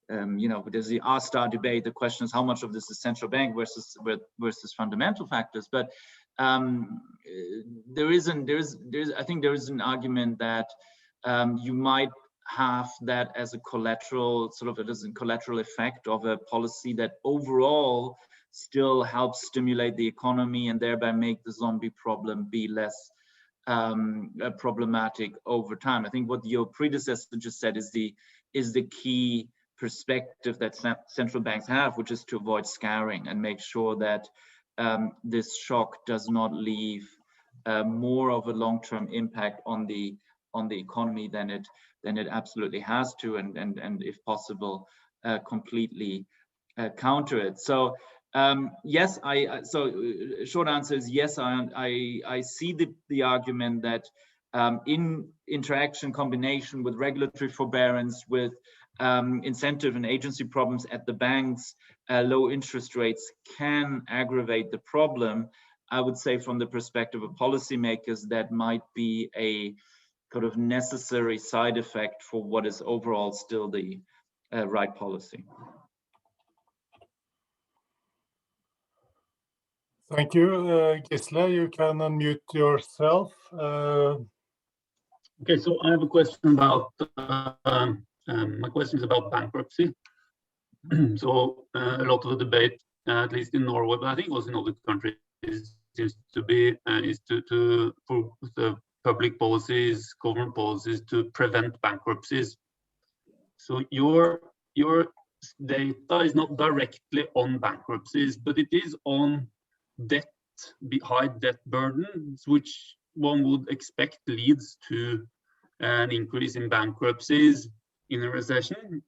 you know, there's the R-star debate. The question is how much of this is central bank versus fundamental factors. But there is I think there is an argument that you might have that as a collateral, sort of it is a collateral effect of a policy that overall still helps stimulate the economy and thereby make the zombie problem be less problematic over time. I think what your predecessor just said is the key perspective that central banks have, which is to avoid scarring and make sure that this shock does not leave more of a long-term impact on the economy than it absolutely has to, and if possible, completely counter it. So yes, short answer is yes. I see the argument that in interaction combination with regulatory forbearance, with incentive and agency problems at the banks, low interest rates can aggravate the problem. I would say from the perspective of policymakers, that might be a sort of necessary side effect for what is overall still the right policy. Thank you. Gisle, you can unmute yourself. Okay, so I have a question about, my question is about bankruptcy. So a lot of the debate, at least in Norway, but I think also in other countries, seems to be for the public policies, government policies to prevent bankruptcies. So your data is not directly on bankruptcies, but it is on debt, high debt burdens, which one would expect leads to an increase in bankruptcies in a recession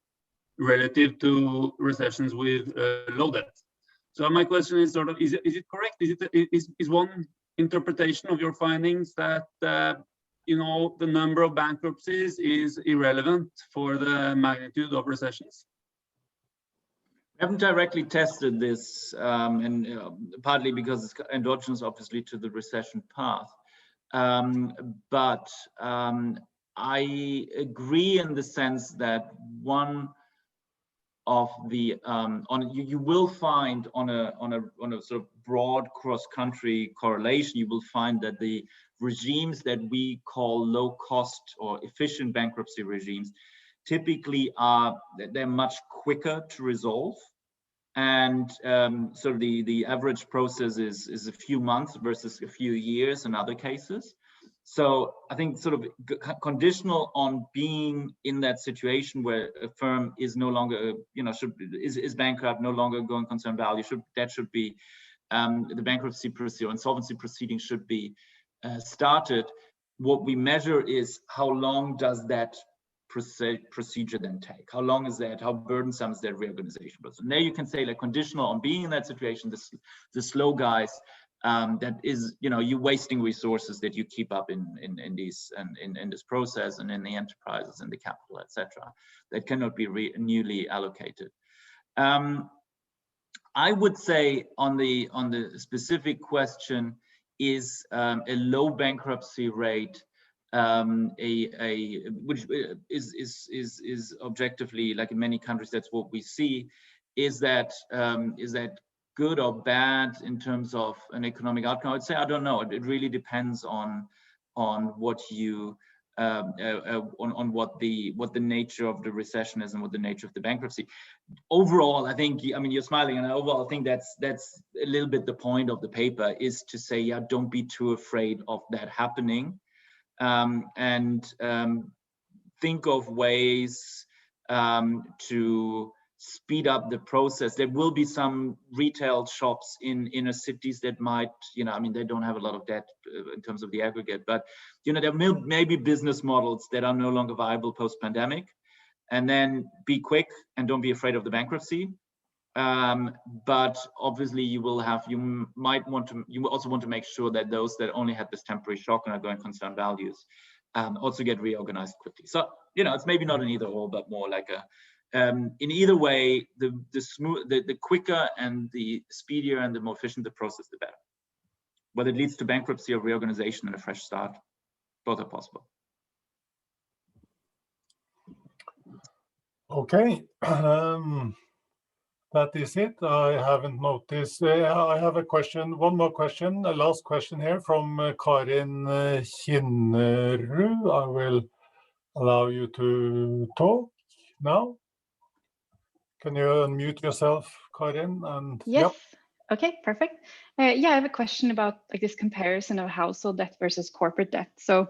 relative to recessions with low debt. So my question is sort of, is it correct? Is one interpretation of your findings that you know, the number of bankruptcies is irrelevant for the magnitude of recessions? We haven't directly tested this, and partly because it's endogenous, obviously, to the recession path. But I agree in the sense that one of the you will find on a sort of broad cross-country correlation, you will find that the regimes that we call low-cost or efficient bankruptcy regimes typically they're much quicker to resolve, and so the average process is a few months versus a few years in other cases. So I think sort of conditional on being in that situation where a firm is no longer, you know, is bankrupt, no longer going concern value, that should be the bankruptcy procedure, insolvency proceeding should be started. What we measure is how long does that procedure then take? How long is that? How burdensome is that reorganization process? And there you can say, like, conditional on being in that situation, the slow guys, that is, you know, you wasting resources that you keep up in this process and in the enterprises and the capital, etc., that cannot be newly allocated. I would say on the specific question, is a low bankruptcy rate which is objectively, like in many countries, that's what we see. Is that good or bad in terms of an economic outcome? I would say I don't know. It really depends on what you on what the nature of the recession is and what the nature of the bankruptcy. Overall, I think, I mean, you're smiling, and overall I think that's a little bit the point of the paper, is to say, yeah, don't be too afraid of that happening, and think of ways to speed up the process. There will be some retail shops in inner cities that might, you know, I mean, they don't have a lot of debt in terms of the aggregate, but, you know, there may be business models that are no longer viable post-pandemic, and then be quick and don't be afraid of the bankruptcy. But obviously you will also want to make sure that those that only had this temporary shock and are going concern values also get reorganized quickly. So, you know, it's maybe not an either or, but more like a, in either way, the quicker and the speedier and the more efficient the process, the better. Whether it leads to bankruptcy or reorganization and a fresh start, both are possible. Okay, that is it. I haven't noticed. I have a question, one more question, a last question here from Karin Kinnerud. I will allow you to talk now. Can you unmute yourself, Karin? And yes. Yep. Okay, perfect. Yeah, I have a question about like this comparison of household debt versus corporate debt. So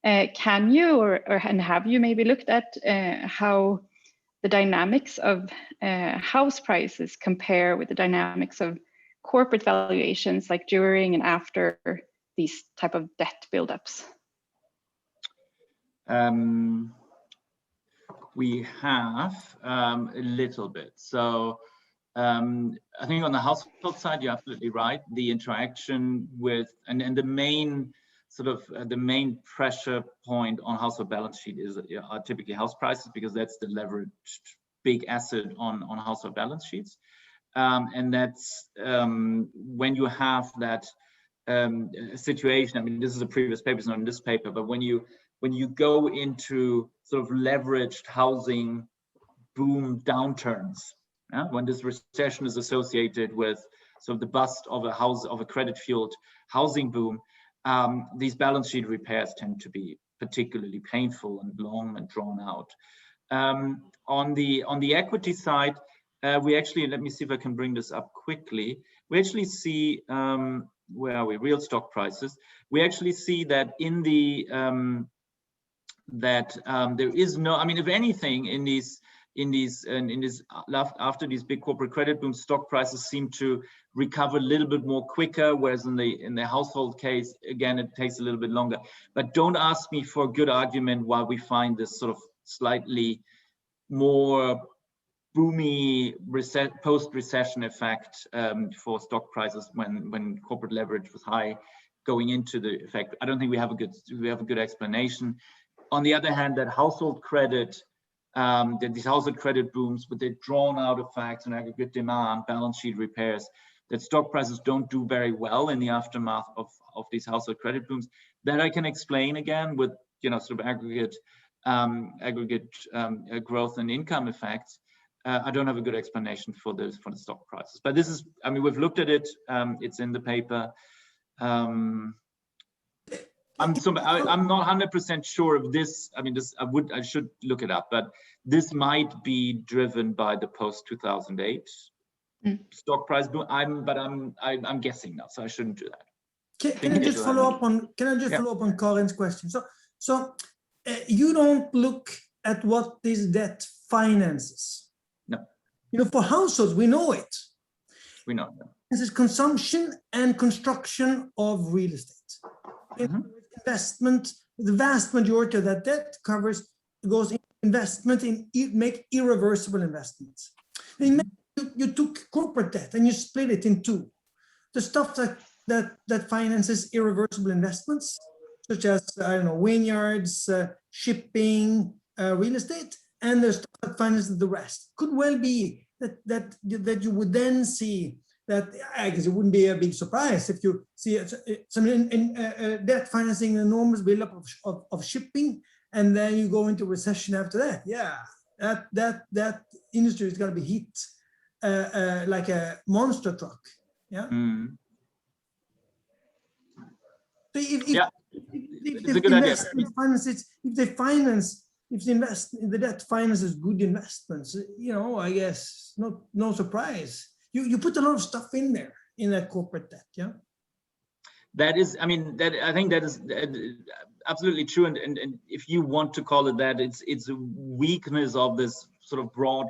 can you and have you maybe looked at how the dynamics of house prices compare with the dynamics of corporate valuations, like during and after these type of debt buildups? We have a little bit. So I think on the household side, you're absolutely right. The interaction with, and the main sort of the main pressure point on household balance sheet are typically house prices, because that's the leveraged big asset on household balance sheets. And that's when you have that situation. I mean, this is a previous paper, it's not in this paper, but when you go into sort of leveraged housing boom downturns, when this recession is associated with sort of the bust of a credit-fueled housing boom, these balance sheet repairs tend to be particularly painful and long and drawn out. On the equity side, we actually, let me see if I can bring this up quickly. We actually see, where are we? Real stock prices. We actually see that in the there is no, I mean, if anything, after these big corporate credit booms, stock prices seem to recover a little bit more quicker, whereas in the household case, again, it takes a little bit longer. But don't ask me for a good argument why we find this sort of slightly more boomy post-recession effect for stock prices when corporate leverage was high going into the effect. I don't think we have a good explanation. On the other hand, that household credit, these household credit booms with their drawn out effects and aggregate demand, balance sheet repairs, that stock prices don't do very well in the aftermath of these household credit booms. That I can explain again with, you know, sort of aggregate growth and income effects. I don't have a good explanation for the stock prices, but this is, I mean, we've looked at it. It's in the paper. I'm not 100% sure of this. I mean, I should look it up, but this might be driven by the post 2008 stock price boom. I'm guessing now, so I shouldn't do that. Can I just follow up on Karin's question? So you don't look at what this debt finances. No. You know, for households, we know it. We know. This is consumption and construction of real estate. Investment, the vast majority of that debt goes in investment in make irreversible investments. You took corporate debt and you split it in two. The stuff that finances irreversible investments, such as, I don't know, vineyards, shipping, real estate, and the stuff that finances the rest. Could well be that you would then see that, I guess it wouldn't be a big surprise if you see some debt financing an enormous buildup of shipping, and then you go into recession after that. Yeah, that industry is going to be hit like a monster truck. Yeah. So if the debt finances good investments, you know, I guess no surprise. You put a lot of stuff in there in that corporate debt, yeah. That is, I mean, I think that is absolutely true. And if you want to call it that, it's a weakness of this sort of broad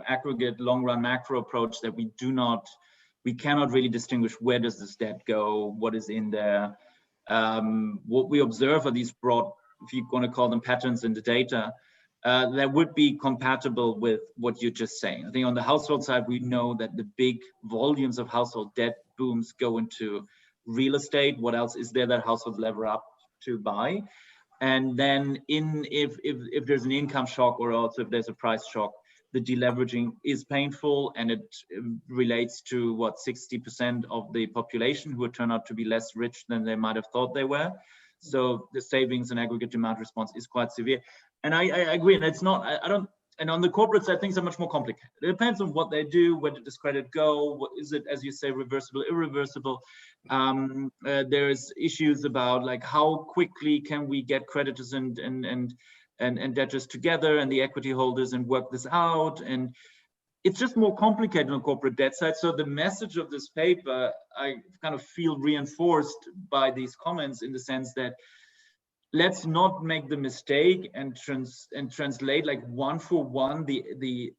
aggregate long-run macro approach that we cannot really distinguish where does this debt go, what is in there. What we observe are these broad, if you want to call them patterns in the data, that would be compatible with what you're just saying. I think on the household side, we know that the big volumes of household debt booms go into real estate. What else is there that households lever up to buy? And then if there's an income shock, or also if there's a price shock, the deleveraging is painful, and it relates to what 60% of the population who turn out to be less rich than they might have thought they were. So the savings and aggregate demand response is quite severe. And I agree, and it's not, and on the corporate side, things are much more complicated. It depends on what they do, where did this credit go, what is it, as you say, reversible, irreversible. There's issues about like how quickly can we get creditors and debtors together and the equity holders and work this out. And it's just more complicated on the corporate debt side. So the message of this paper, I kind of feel reinforced by these comments, in the sense that let's not make the mistake and translate like one for one the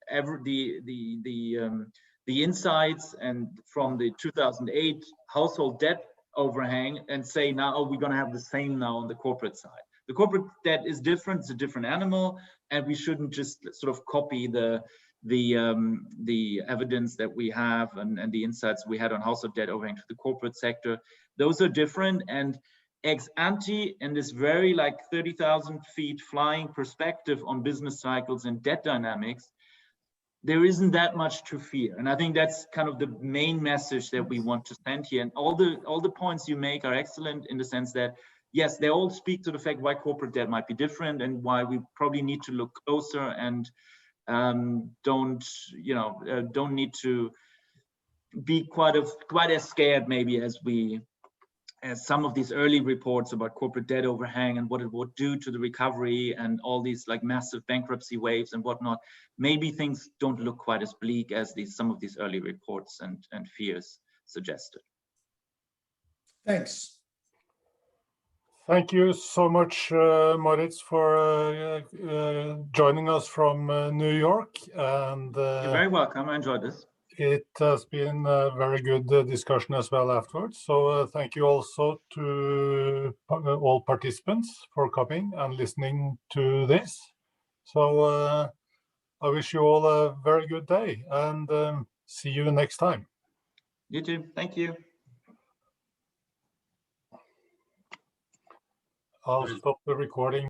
insights and from the 2008 household debt overhang and say now, oh, we're going to have the same now on the corporate side. The corporate debt is different; it's a different animal, and we shouldn't just sort of copy the evidence that we have and the insights we had on household debt overhang to the corporate sector. Those are different, and ex ante in this very like 30,000 feet flying perspective on business cycles and debt dynamics, there isn't that much to fear. And I think that's kind of the main message that we want to send here. And all the points you make are excellent in the sense that, yes, they all speak to the fact why corporate debt might be different and why we probably need to look closer and don't need to be quite as scared maybe as some of these early reports about corporate debt overhang and what it would do to the recovery and all these like massive bankruptcy waves and whatnot. Maybe things don't look quite as bleak as some of these early reports and fears suggested. Thanks. Thank you so much, Moritz, for joining us from New York. And you're very welcome. I enjoyed this. It has been a very good discussion as well afterwards. So thank you also to all participants for coming and listening to this. So I wish you all a very good day and see you next time. You too. Thank you. I'll stop the recording.